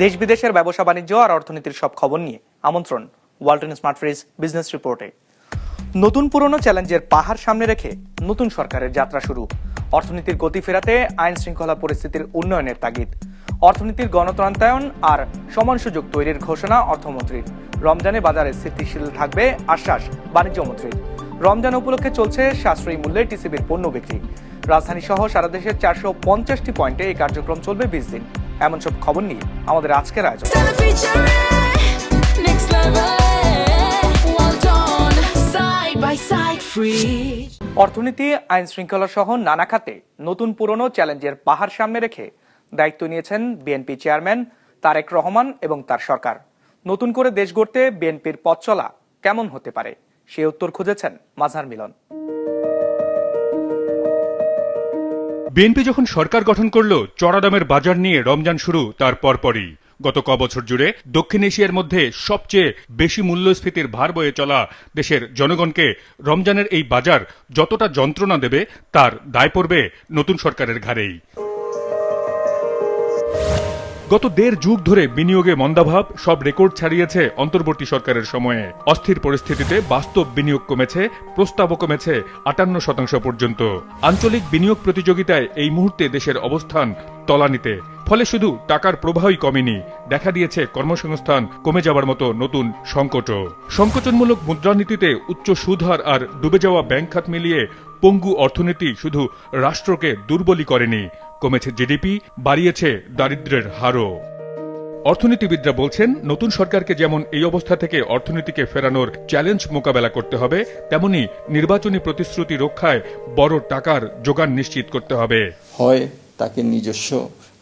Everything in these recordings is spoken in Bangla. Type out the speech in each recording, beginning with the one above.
দেশ বিদেশের ব্যবসা বাণিজ্য আর অর্থনীতির সব খবর নিয়ে আমন্ত্রণ ওয়ালটন স্মার্ট ফ্রিজ বিজনেস রিপোর্টে। নতুন পুরনো চ্যালেঞ্জের পাহাড় সামনে রেখে নতুন সরকারের যাত্রা শুরু। অর্থনীতির গতি ফেরাতে আইন শৃঙ্খলা পরিস্থিতির উন্নয়নের তাগিদ। অর্থনীতির গণতন্ত্রায়ন আর সমান সুযোগ তৈরির ঘোষণা অর্থমন্ত্রীর। রমজানে বাজারে স্থিতিশীল থাকবে আশ্বাস বাণিজ্য মন্ত্রীর। রমজান উপলক্ষে চলছে সাশ্রয়ী মূল্যে টিসিবির পণ্য বিক্রি। রাজধানী সহ সারা দেশের 450টি পয়েন্টে এই কার্যক্রম চলবে 20 দিন। এমন সব খবর নিয়ে আমাদের আজকের আয়োজন। অর্থনীতি, আইন শৃঙ্খলা সহ নানা খাতে নতুন পুরনো চ্যালেঞ্জের পাহাড় সামনে রেখে দায়িত্ব নিয়েছেন বিএনপি চেয়ারম্যান তারেক রহমান এবং তার সরকার। নতুন করে দেশ গড়তে বিএনপির পথ চলা কেমন হতে পারে, সেই উত্তর খুঁজেছেন মাজহার মিলন। বিএনপি যখন সরকার গঠন করল, চড়া দামের বাজার নিয়ে রমজান শুরু তার পরপরই। গত কবছর জুড়ে দক্ষিণ এশিয়ার মধ্যে সবচেয়ে বেশি মূল্যস্ফীতির ভার বয়ে চলা দেশের জনগণকে রমজানের এই বাজার যতটা যন্ত্রণা দেবে তার দায় পড়বে নতুন সরকারের ঘাড়েই। গত দেড় যুগ ধরে বিনিয়োগে মন্দাভাব সব রেকর্ড ছাড়িয়েছে অন্তর্বর্তী সরকারের সময়ে। অস্থির পরিস্থিতিতে বাস্তব বিনিয়োগ কমেছে, প্রস্তাবও কমেছে 58% পর্যন্ত। আঞ্চলিক বিনিয়োগ প্রতিযোগিতায় এই মুহূর্তে দেশের অবস্থান তলানিতে। ফলে শুধু টাকার প্রবাহই কমেনি, দেখা দিয়েছে কর্মসংস্থান কমে যাওয়ার মতো নতুন সংকটও। সংকোচনমূলক মুদ্রানীতিতে উচ্চ সুদহার আর ডুবে যাওয়া ব্যাংক খাত মিলিয়ে পঙ্গু অর্থনীতি শুধু রাষ্ট্রকে দুর্বলই করেনি, কমেছে জিডিপি, বাড়িয়েছে দারিদ্র্যের হারও। অর্থনীতিবিদরা বলছেন, নতুন সরকারকে যেমন এই অবস্থা থেকে অর্থনীতিকে ফেরানোর চ্যালেঞ্জ মোকাবেলা করতে হবে, তেমনি নির্বাচনী প্রতিশ্রুতি রক্ষায় বড় টাকার যোগান নিশ্চিত করতে হবে। হয় তাকে নিজস্ব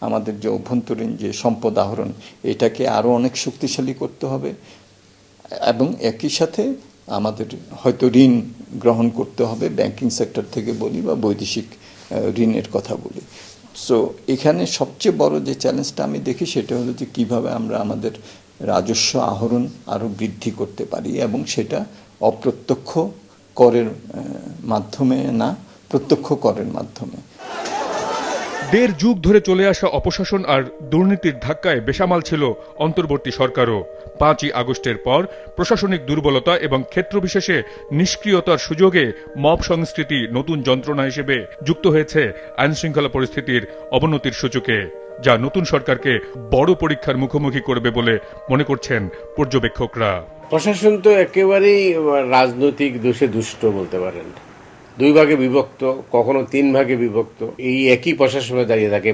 আমাদের যে অভ্যন্তরীণ যে সম্পদ আহরণ, এটাকে আরো অনেক শক্তিশালী করতে হবে, এবং একই সাথে আমাদের হয়তো ঋণ গ্রহণ করতে হবে, ব্যাংকিং সেক্টর থেকে বলি বা বৈদেশিক ঋণের কথা বলি। সো এখানে সবচেয়ে বড় যে চ্যালেঞ্জটা আমি দেখি সেটা হলো যে কিভাবে আমরা আমাদের রাজস্ব আহরণ আরো বৃদ্ধি করতে পারি, এবং সেটা অপ্রত্যক্ষ করের মাধ্যমে না, প্রত্যক্ষ করের মাধ্যমে। দেড় যুগ ধরে চলে আসা অপশাসন আর দুর্নীতির ধাক্কায় বেসামাল ছিল অন্তর্বর্তী সরকারও। 5ই আগস্টের পর প্রশাসনিক দুর্বলতা এবং ক্ষেত্রবিশেষে নিষ্ক্রিয়তার সুযোগে মব সংস্কৃতি নতুন যন্ত্রণা হিসেবে যুক্ত হয়েছে আইনশৃঙ্খলা পরিস্থিতির অবনতির সূচকে, যা নতুন সরকারকে বড় পরীক্ষার মুখোমুখি করবে বলে মনে করছেন পর্যবেক্ষকরা। প্রশাসন তো একেবারেই রাজনৈতিক দোষে দুষ্ট বলতে পারেন। 2 ভাগে বিভক্ত, কখনো 3 ভাগে বিভক্ত। এই একই প্রশাসনে দাঁড়িয়ে থাকে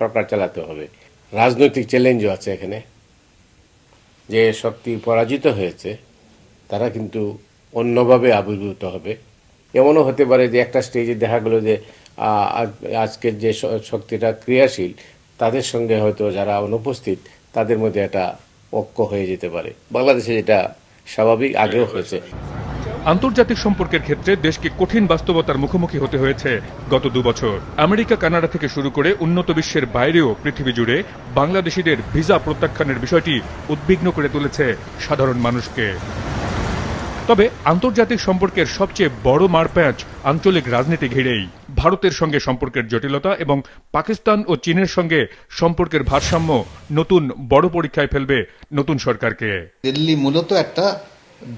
সরকার চালাতে হবে। রাজনৈতিক চ্যালেঞ্জও আছে এখানে। যে শক্তি পরাজিত হয়েছে তারা কিন্তু অন্যভাবে আবির্ভূত হবে। এমনও হতে পারে যে একটা স্টেজে দেখা গেল যে আজকের যে শক্তিটা ক্রিয়াশীল, তাদের সঙ্গে হয়তো যারা অনুপস্থিত তাদের মধ্যে একটা ঐক্য হয়ে যেতে পারে। বাংলাদেশে যেটা স্বাভাবিক আগেও হয়েছে। আন্তর্জাতিক সম্পর্কের ক্ষেত্রে দেশকে কঠিন বাস্তবতার মুখোমুখি হতে হয়েছে গত 2 বছর। আমেরিকা, কানাডা থেকে শুরু করে উন্নত বিশ্বের বাইরেও পৃথিবী জুড়ে বাংলাদেশিদের ভিসা প্রত্যাখ্যানের বিষয়টি উদ্বিগ্ন করে তুলেছে সাধারণ মানুষকে। তবে আন্তর্জাতিক সম্পর্কের সবচেয়ে বড় মারপ্যাঁচ আঞ্চলিক রাজনীতি ঘিরেই। ভারতের সঙ্গে সম্পর্কের জটিলতা এবং পাকিস্তান ও চীনের সঙ্গে সম্পর্কের ভারসাম্য নতুন বড় পরীক্ষায় ফেলবে নতুন সরকারকে। দিল্লি মূলত একটা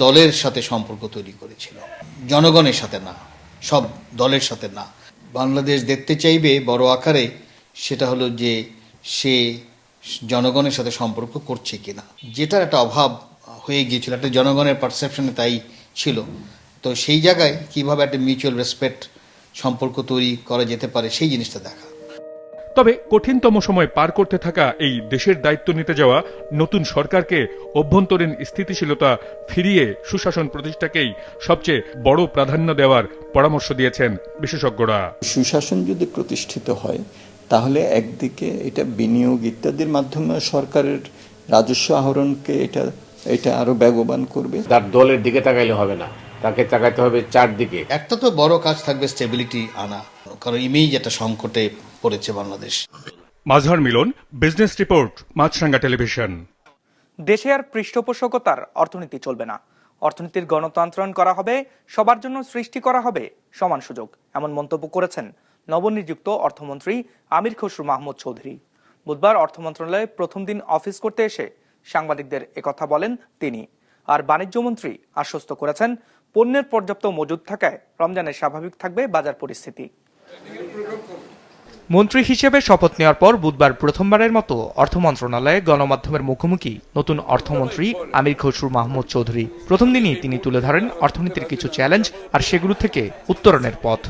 দলের সাথে সম্পর্ক তৈরি করেছিল, জনগণের সাথে না, সব দলের সাথে না। বাংলাদেশ দেখতে চাইবে বড় আকারে, সেটা হলো যে সে জনগণের সাথে সম্পর্ক করছে কিনা, যেটার একটা অভাব হয়ে গিয়েছিল, একটা জনগণের পারসেপশনে তাই ছিল। তো সেই জায়গায় কিভাবে একটা মিউচুয়াল রেসপেক্ট সম্পর্ক তৈরি করা যেতে পারে, সেই জিনিসটা দেখা। তবে কঠিনতম সময় পার করতে থাকা এই দেশের দায়িত্ব নিতে যাওয়া নতুন সরকারকে অভ্যন্তরীণ স্থিতিশীলতা ফিরিয়ে সুশাসন প্রতিষ্ঠাকেই সবচেয়ে বড় প্রাধান্য দেওয়ার পরামর্শ দিয়েছেন বিশেষজ্ঞরা। সুশাসন যদি প্রতিষ্ঠিত হয় তাহলে একদিকে এটা বিনিয়োগ ইত্যাদির মাধ্যমে সরকারের রাজস্ব আহরণকে এটা আরো বেগবান করবে। তার দলের দিকে তাকাইলে হবে না, তাকে তাকাইতে হবে চারদিকে। একটা তো বড় কাজ থাকবে স্টেবিলিটি আনা, কারণ ইমেজ একটা সংকটে পড়েছে বাংলাদেশ। মাজহার মিলন, বিজনেস রিপোর্ট, মাছরাঙ্গা টেলিভিশন। দেশে আর পৃষ্ঠপোষকতার অর্থনীতি চলবে না। অর্থনীতির গণতন্ত্রায়ন করা হবে, সবার জন্য সৃষ্টি করা হবে সমান সুযোগ, এমন মন্তব্য করেছেন নবনিযুক্ত অর্থমন্ত্রী আমির খসরু মাহমুদ চৌধুরী। বুধবার অর্থ মন্ত্রণালয়ে প্রথম দিন অফিস করতে এসে সাংবাদিকদের একথা বলেন তিনি। আর বাণিজ্যমন্ত্রী আশ্বস্ত করেছেন, পণ্যের পর্যাপ্ত মজুদ থাকায় রমজানে স্বাভাবিক থাকবে বাজার পরিস্থিতি। মন্ত্রী হিসেবে শপথ নেওয়ার পর বুধবার প্রথমবারের মতো অর্থ মন্ত্রণালয়ে গণমাধ্যমের মুখোমুখি নতুন অর্থমন্ত্রী আমির খসরু মাহমুদ চৌধুরী। প্রথম দিনই তিনি তুলে ধরেন অর্থনীতির কিছু চ্যালেঞ্জ আর সেগুলো থেকে উত্তরণের পথ।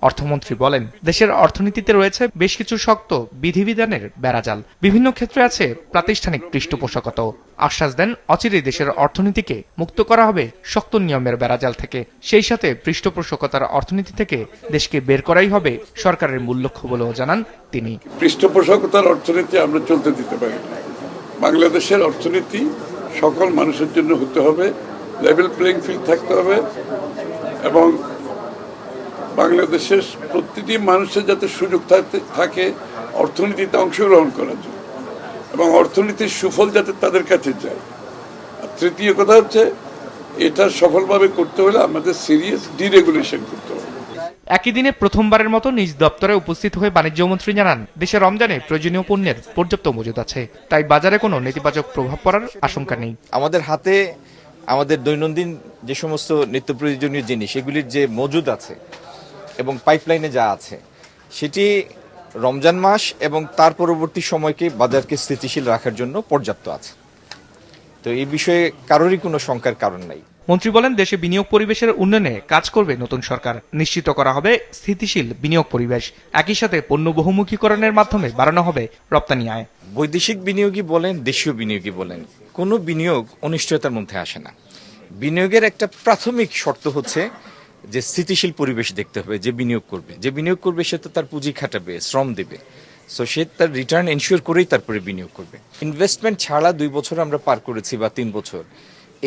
অর্থমন্ত্রী বলেন, দেশের অর্থনীতিতে রয়েছে বেশ কিছু শক্ত বিধিবিধানের বেড়াজাল, বিভিন্ন ক্ষেত্রে আছে প্রাতিষ্ঠানিক পৃষ্ঠপোষকতাও। আশ্বাস দেন, অচিরেই দেশের অর্থনীতিকে মুক্ত করা হবে শক্ত নিয়মের বেড়াজাল থেকে। সেই সাথে পৃষ্ঠপোষকতার অর্থনীতি থেকে দেশকে বের করাই হবে সরকারের মূল লক্ষ্য বলেও জানান তিনি। পৃষ্ঠপোষকতার অর্থনীতি আমরা চলতে দিতে পারি না। বাংলাদেশের অর্থনীতি সকল মানুষের জন্য হতে হবে, লেভেল প্লেইং ফিল্ড থাকতে হবে এবং বাংলাদেশের প্রতিটি মানুষের যাতে সুযোগ থাকে অর্থনীতিতে অংশগ্রহণ করার জন্য এবং অর্থনীতির সুফল যাতে তাদের কাছে যায়। আর তৃতীয় কথা হচ্ছে, এটা সফলভাবে করতে হলে আমাদের সিরিয়াস ডিরেগুলেশন করতে হবে। একই দিনে প্রথমবারের মতো নিজ দপ্তরে উপস্থিত হয়ে বাণিজ্যমন্ত্রী জানান, দেশের রমজানে প্রয়োজনীয় পণ্যের পর্যাপ্ত মজুদ আছে, তাই বাজারে কোনো নেতিবাচক প্রভাব পড়ার আশঙ্কা নেই। আমাদের হাতে আমাদের দৈনন্দিন যে সমস্ত নিত্য প্রয়োজনীয় জিনিস এগুলির যে মজুদ আছে এবং পাইপলাইনে যা আছে সেটি রমজান মাস এবং তার পরবর্তী সময়কে বাজারকে স্থিতিশীল রাখার জন্য পর্যাপ্ত আছে। তো এই বিষয়ে কারোরই কোনো শঙ্কার কারণ নাই। মন্ত্রী বলেন, দেশে বিনিয়োগ পরিবেশের উন্নয়নে কাজ করবে নতুন সরকার। নিশ্চিত করা হবে স্থিতিশীল বিনিয়োগ পরিবেশ। একই সাথে পণ্য বহুমুখীকরণের মাধ্যমে বাড়ানো হবে রপ্তানি আয়। বৈদেশিক বিনিয়োগই বলেন, দেশীয় বিনিয়োগই বলেন, কোনো বিনিয়োগ অনিশ্চয়তার মধ্যে আসে না। বিনিয়োগের একটা প্রাথমিক শর্ত হচ্ছে যে স্থিতিশীল পরিবেশ দেখতে হবে। যে বিনিয়োগ করবে সে তো তার পুঁজি খাটাবে, শ্রম দেবে, সো সে তার রিটার্ন এনশিওর করেই তারপরে বিনিয়োগ করবে। ইনভেস্টমেন্ট ছাড়া 2 বছর আমরা পার করেছি বা 3 বছর,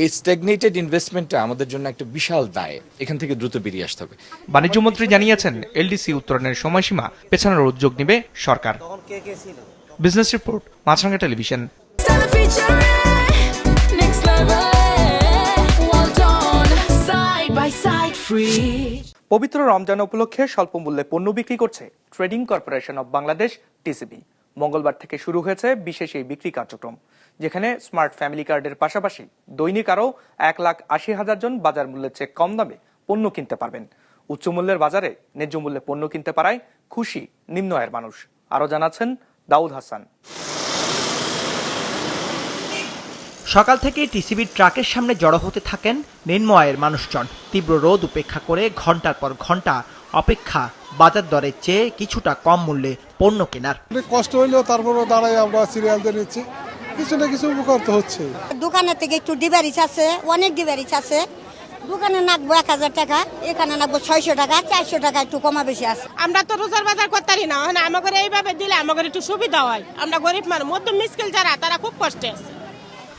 এই স্ট্যাগনেটেড ইনভেস্টমেন্টটা আমাদের জন্য একটা বিশাল দায়। এখান থেকে দ্রুত বেরিয়ে আসতে হবে। বাণিজ্যমন্ত্রী জানিয়েছেন, এলডিসি উত্তরণের সময়সীমা পেছানোর উদ্যোগ নেবে সরকার। Business report, Maasranga television. পবিত্র রমজান উপলক্ষে স্বল্প মূল্যে পণ্য বিক্রি করছে trading corporation of Bangladesh TCB. মঙ্গলবার থেকে শুরু হয়েছে বিশেষ এই বিক্রি কার্যক্রম, যেখানে স্মার্ট ফ্যামিলি কার্ডের পাশাপাশি দৈনিক আরও 1,80,000 জন বাজার মূল্যের চেয়ে কম দামে পণ্য কিনতে পারবেন। উচ্চ মূল্যের বাজারে ন্যায্য মূল্যে পণ্য কিনতে পারায় খুশি নিম্ন আয়ের মানুষ। আরও জানাচ্ছেন দাউদ হাসান। সকাল থেকে টিসিবির ট্রাকের সামনে জড়ো হতে থাকেন নিম্ন আয়ের মানুষজন। তীব্র রোদ উপেক্ষা করে ঘন্টার পর ঘন্টা অপেক্ষা বাজার দরের চেয়ে কিছুটা কম মূল্যে পণ্য কেনার। কষ্ট হইলেও তারপরও দাঁড়াই আমরা সিরিয়াল দিয়ে নিচ্ছি, কিছু না কিছু উপকার তো হচ্ছে। দোকানের থেকে একটু ডিভারিস আছে, অনেক ডিভারিস আছে। দোকানে নাকবো 1,000 টাকা, এখানে নাকবো 600 টাকা, 400 টাকা, একটু কমা বেশি আছে। আমরা তো রোজার বাজার করতে পারি না, আমাদের এইভাবে দিলে আমাদের একটু সুবিধা হয়। আমরা গরিব মানুষ, মধ্যম মিসকিল যারা, তারা খুব কষ্টে আছে।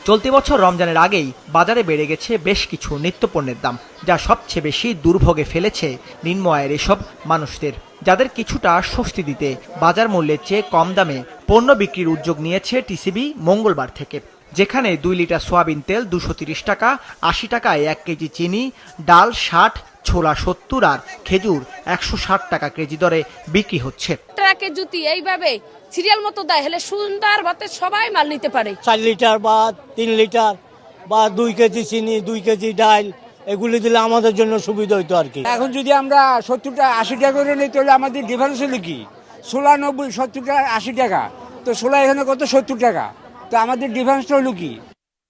চলতি বছর রমজানের আগেই বাজারে বেড়ে গেছে বেশ কিছু নিত্যপণ্যের দাম, যা সবচেয়ে বেশি দুর্ভোগে ফেলেছে নিম্ন আয়ের এসব মানুষদের। যাদের কিছুটা স্বস্তি দিতে বাজার মূল্যের চেয়ে কম দামে পণ্য বিক্রির উদ্যোগ নিয়েছে টিসিবি মঙ্গলবার থেকে, যেখানে 2 লিটার সয়াবিন তেল 230 টাকা, 80 টাকায় 1 কেজি চিনি, ডাল 60, ছোলা 70 আর খেজুর 160 টাকা কেজি দরে বিক্রি হচ্ছে। ট্রাকে জুতি এইভাবে সিরিয়াল মতো দেয়, হলে সুন্দর ভাবে সবাই মাল নিতে পারে। 4 লিটার বা 3 লিটার বা 2 কেজি চিনি, 2 কেজি ডাল, এগুলি দিলে আমাদের জন্য সুবিধা হইতো আর কি। এখন যদি আমরা 70 টাকা 80 টাকা করে নিই তাহলে আমাদের ডিফারেন্স হলো কি? 16, 90, 70 টাকা 80 টাকা, তো 16 এখানে কত 70 টাকা, তো আমাদের ডিফারেন্সটা হলো কি?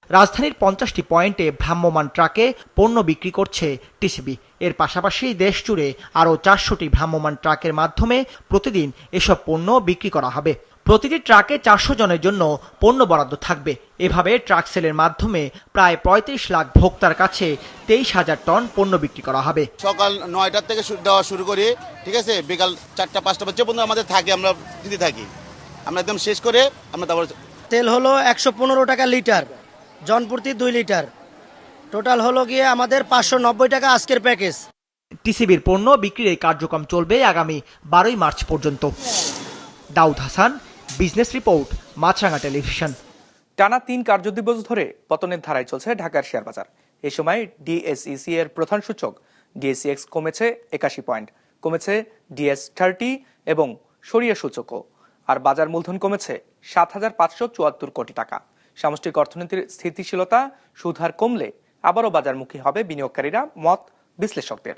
রাজধানীর 50টি পয়েন্টে ভ্রাম্যমাণ ট্রাকে পণ্য বিক্রি করছে টিসিবি। এর পাশাপাশি দেশ জুড়ে আরও 400টি ভ্রাম্যমাণ ট্রাকের মাধ্যমে প্রতিদিন এসব পণ্য বিক্রি করা হবে। প্রতিটি ট্রাকে 400 জনের জন্য পণ্য বরাদ্দ থাকবে। এভাবে ট্রাক সেলের মাধ্যমে প্রায় 35 লাখ ভোক্তার কাছে 23,000 টন পণ্য বিক্রি করা হবে। সকাল 9টার থেকে দেওয়া শুরু করি, ঠিক আছে, বিকাল 4টা 5টা পর্যন্ত পর্যন্ত আমাদের থাকে, আমরা দিতে থাকি। আমরা একদম শেষ করে আমরা তারপর তেল হলো 115 টাকা লিটার, জনপ্রতি 2 লিটার, টোটাল হলো গিয়ে আমাদের 590 টাকা আজকের প্যাকেজ। টিসিবির পণ্য বিক্রির এই কার্যক্রম চলবে আগামী 12ই মার্চ পর্যন্ত। দাউদ Hasan, business report, Maasranga television. টানা 3 কার্যদিবস ধরে পতনের ধারায় চলছে ঢাকার শেয়ার বাজার। এই সময় ডিএসইসি এর প্রধান সূচক ডিএসইএক্স কমেছে 81 পয়েন্ট, কমেছে ডিএস30 এবং সরিয়া সূচকও। আর বাজার মূলধন কমেছে ৭,৫৭৪ কোটি টাকা। সামষ্টিক অর্থনীতির স্থিতিশীলতা, সুদহার কমলে আবারও বাজারমুখী হবে বিনিয়োগকারীরা, মত বিশ্লেষকদের।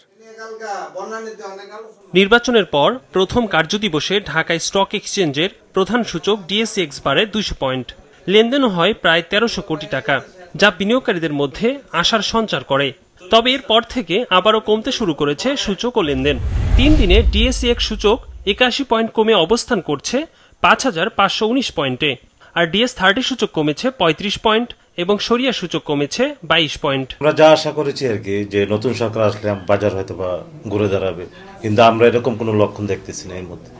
নির্বাচনের পর প্রথম কার্যদিবসে ঢাকায় স্টক এক্সচেঞ্জের প্রধান সূচক ডিএসইএক্স বাড়ে 200 পয়েন্ট। লেনদেনও হয় প্রায় ১৩০০ কোটি টাকা, যা বিনিয়োগকারীদের মধ্যে আশার সঞ্চার করে। তবে এরপর থেকে আবারও কমতে শুরু করেছে সূচক ও লেনদেন। 3 দিনে ডিএসইএক্স সূচক 81 পয়েন্ট কমে অবস্থান করছে ৫,৫১৯ পয়েন্টে, আর ডিএস30 সূচক কমেছে ৩৫ পয়েন্ট এবং সরিয়া সূচক কমেছে 22 পয়েন্ট। আমরা যা আশা করেছি আর কি, যে নতুন সরকার আসলে বাজার হয়তো বা ঘুরে দাঁড়াবে, কিন্তু আমরা এরকম কোনো লক্ষণ দেখতেছি না এর মধ্যে।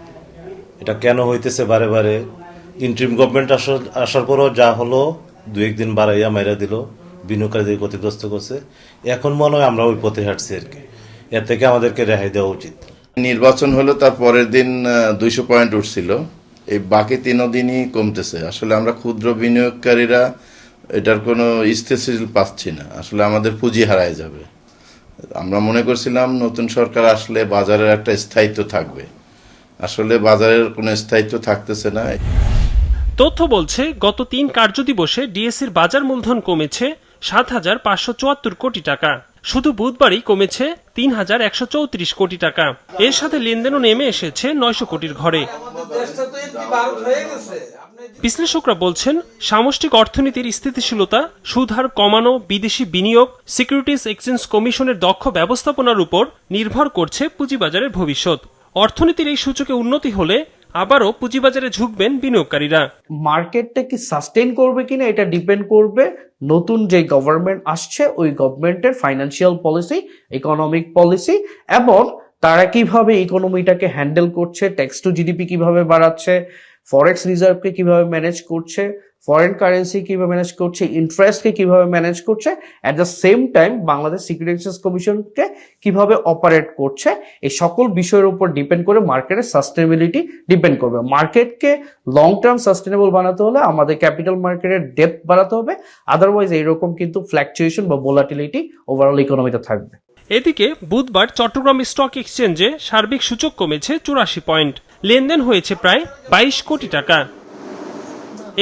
এটা কেন হইতেছে বারে বারে? ইন্টারিম গভর্নমেন্ট আসার পরও যা হলো, 2-1 দিন বাড়াইয়া মাইরা দিল, বিনিয়োগকারীদের ক্ষতিগ্রস্ত করছে। এখন মনে হয় আমরা ওই পথে হাঁটছি আর কি। এর থেকে আমাদেরকে রেহাই দেওয়া উচিত। নির্বাচন হলো, তার পরের দিন 200 পয়েন্ট উঠছিল, এই বাকি 3 দিনই কমতেছে। আসলে আমরা ক্ষুদ্র বিনিয়োগকারীরা এটার কোনো স্থিতিশীল পাচ্ছি না, আসলে আমাদের পুঁজি হারায় যাবে। আমরা মনে করছিলাম নতুন সরকার আসলে বাজারের একটা স্থায়িত্ব থাকবে, আসলে বাজারের কোনো স্থায়িত্ব থাকতেছে না। তথ্য বলছে গত 3 কার্যদিবসে ডিএসইর বাজার মূলধন কমেছে ৭,৫৭৪ কোটি টাকা। শুধু বুধবারই কমেছে ৩,১৩৪ কোটি টাকা। এর সাথে লেনদেনও নেমে এসেছে ৯০০ কোটির ঘরে। বিশ্লেষকরা বলছেন, সামষ্টিক অর্থনীতির স্থিতিশীলতা, সুদহার কমানো, বিদেশি বিনিয়োগ, সিকিউরিটিজ এক্সচেঞ্জ কমিশনের দক্ষ ব্যবস্থাপনার উপর নির্ভর করছে পুঁজিবাজারের ভবিষ্যৎ। অর্থনীতির এই সূচকে উন্নতি হলে আবারও পুঁজিবাজারে ঝুঁকবেন বিনিয়োগকারীরা। মার্কেটটা কি সাস্টেইন করবে কিনা এটা ডিপেন্ড করবে নতুন যে গভর্নমেন্ট আসছে ওই গভর্নমেন্টের ফাইন্যান্সিয়াল পলিসি, ইকোনমিক পলিসি, এবং তারা কিভাবে ইকোনমিটাকে হ্যান্ডেল করছে, ট্যাক্স টু জিডিপি কিভাবে বাড়াচ্ছে, ফরেক্স রিজার্ভকে কিভাবে ম্যানেজ করছে, ফরেন কারেন্সি কিভাবে ম্যানেজ করছে, ইন্টারেস্টকে কিভাবে ম্যানেজ করছে, at the same time Bangladesh security exchange কমিশনকে কিভাবে অপারেট করছে, এই সকল বিষয়ের উপর ডিপেন্ড করে মার্কেটের সাস্টেনেবিলিটি ডিপেন্ড করবে। মার্কেটকে লং টার্ম সাস্টেনেবল বানাতে হলে আমাদের ক্যাপিটাল মার্কেটের ডেপথ বাড়াতে হবে, আদারওয়াইজ এইরকম কিন্তু ফ্ল্যাকচুয়েশন বা ভোলাটিলিটি ওভারঅল ইকোনমিতে থাকবে। এদিকে বুধবার চট্টগ্রাম স্টক এক্সচেঞ্জে সার্বিক সূচক কমেছে 84 পয়েন্ট। লেনদেন হয়েছে প্রায় 22 কোটি টাকা।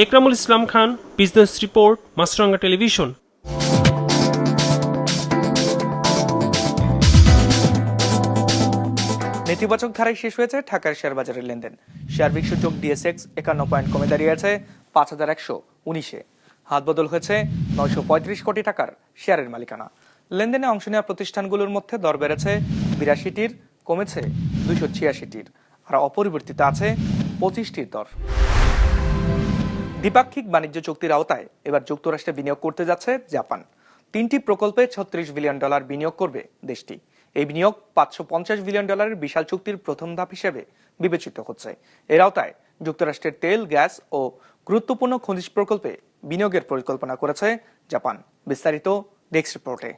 একরামুল ইসলাম খান, বিজনেস রিপোর্ট, মাছরাঙ্গা টেলিভিশন। নেতিবাচক ধারায় শেষ হয়েছে ঢাকার শেয়ার বাজারের লেনদেন। সার্বিক সূচক ডিএসএক্স 51 পয়েন্ট কমে দাঁড়িয়েছে ৫,১১৯-এ। হাত বদল হয়েছে ৯৩৫ কোটি টাকার শেয়ারের মালিকানা। লেনদেনে অংশ নেওয়া প্রতিষ্ঠানগুলোর মধ্যে দর বেড়েছে ৮২টির, কমেছে ২৮৬টির, আর অপরিবর্তিত আছে 25টির দর। দ্বিপাক্ষিক বাণিজ্য চুক্তির আওতায় এবার যুক্তরাষ্ট্রে বিনিয়োগ করতে যাচ্ছে জাপান। 3টি প্রকল্পে $36 বিলিয়ন বিনিয়োগ করবে দেশটি। এই বিনিয়োগ $550 বিলিয়ন বিশাল চুক্তির প্রথম ধাপ হিসেবে বিবেচিত হচ্ছে। এর আওতায় যুক্তরাষ্ট্রের তেল, গ্যাস ও গুরুত্বপূর্ণ খনিজ প্রকল্পে বিনিয়োগের পরিকল্পনা করেছে জাপান। বিস্তারিত ডেস্ক রিপোর্টে।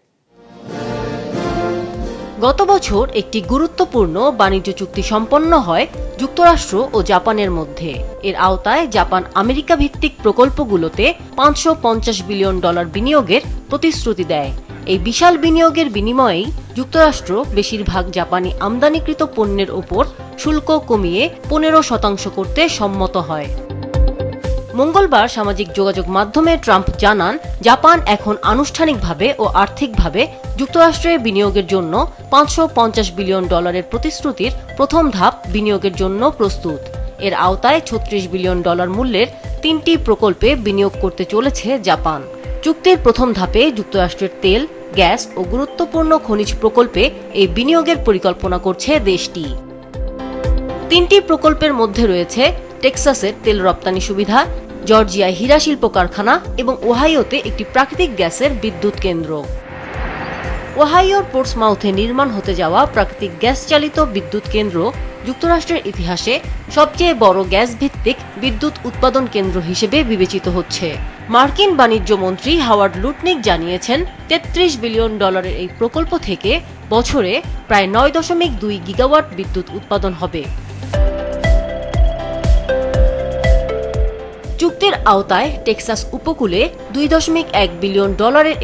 গত বছর একটি গুরুত্বপূর্ণ বাণিজ্য চুক্তি সম্পন্ন হয় যুক্তরাষ্ট্র ও জাপানের মধ্যে। এর আওতায় জাপান আমেরিকা ভিত্তিক প্রকল্পগুলোতে $550 বিলিয়ন বিনিয়োগের প্রতিশ্রুতি দেয়। এই বিশাল বিনিয়োগের বিনিময়েই যুক্তরাষ্ট্র বেশিরভাগ জাপানি আমদানিকৃত পণ্যের ওপর শুল্ক কমিয়ে 15% করতে সম্মত হয়। মঙ্গলবার সামাজিক যোগাযোগ মাধ্যমে ট্রাম্প জানান, জাপান এখন আনুষ্ঠানিকভাবে ও আর্থিকভাবে যুক্তরাষ্ট্রে বিনিয়োগের জন্য $550 বিলিয়ন প্রতিশ্রুতির প্রথম ধাপ বিনিয়োগের জন্য প্রস্তুত। এর আওতায় $36 বিলিয়ন মূল্যের 3টি প্রকল্পে বিনিয়োগ করতে চলেছে জাপান। চুক্তির প্রথম ধাপে যুক্তরাষ্ট্রের তেল, গ্যাস ও গুরুত্বপূর্ণ খনিজ প্রকল্পে এই বিনিয়োগের পরিকল্পনা করছে দেশটি। 3টি প্রকল্পের মধ্যে রয়েছে টেক্সাসের তেল রপ্তানি সুবিধা, জর্জিয়ায় হীরা শিল্প কারখানা এবং ওহাইওতে একটি প্রাকৃতিক গ্যাসের বিদ্যুৎ কেন্দ্র। ওহাইওর পোর্টসমাউথে নির্মাণ হতে যাওয়া প্রাকৃতিক গ্যাস চালিত বিদ্যুৎ কেন্দ্র যুক্তরাষ্ট্রের ইতিহাসে সবচেয়ে বড় গ্যাস ভিত্তিক বিদ্যুৎ উৎপাদন কেন্দ্র হিসেবে বিবেচিত হচ্ছে। মার্কিন বাণিজ্য মন্ত্রী হাওয়ার্ড লুটনিক জানিয়েছেন, $33 বিলিয়ন এই প্রকল্প থেকে বছরে প্রায় 9.2 গিগাওয়াট বিদ্যুৎ উৎপাদন হবে। চুক্তির আওতায় টেক্সাস উপকূলে $2.1 বিলিয়ন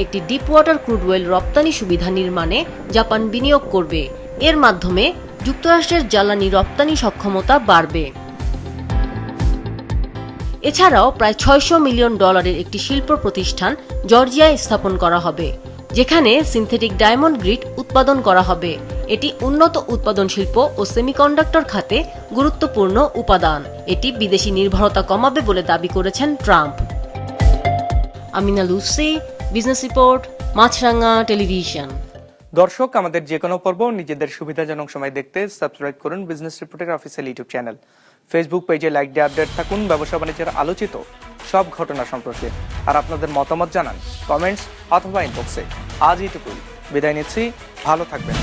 একটি ডিপ ওয়াটার ক্রুড অয়েল রপ্তানি সুবিধা নির্মাণে জাপান বিনিয়োগ করবে। এর মাধ্যমে যুক্তরাষ্ট্রের জ্বালানি রপ্তানি সক্ষমতা বাড়বে। এছাড়াও প্রায় 600 মিলিয়ন ডলারের একটি শিল্প প্রতিষ্ঠান জর্জিয়ায় স্থাপন করা হবে, যেখানে সিনথেটিক ডায়মন্ড গ্রিড উৎপাদন করা হবে। এটি উন্নত উৎপাদন শিল্প ও সেমিকন্ডাক্টর খাতে গুরুত্বপূর্ণ উপাদান। এটি বিদেশি নির্ভরতা কমাবে বলে দাবি করেছেন Trump. Amina Lucy, business report, Maasranga television. দর্শক, আমাদের যে কোনো পর্ব নিজেদের সুবিধাজনক সময় দেখতে সাবস্ক্রাইব করুন বিজনেস রিপোর্টের অফিসিয়াল ইউটিউব চ্যানেল। ফেসবুক পেজে লাইক দিয়ে আপডেট থাকুন ব্যবসা বাণিজ্যের আলোচিত সব ঘটনা সম্পর্কে। আর আপনাদের মতামত জানান কমেন্টস অথবা ইনবক্সে। আজ এইটুকুই, বিদায় নিচ্ছি, ভালো থাকবেন।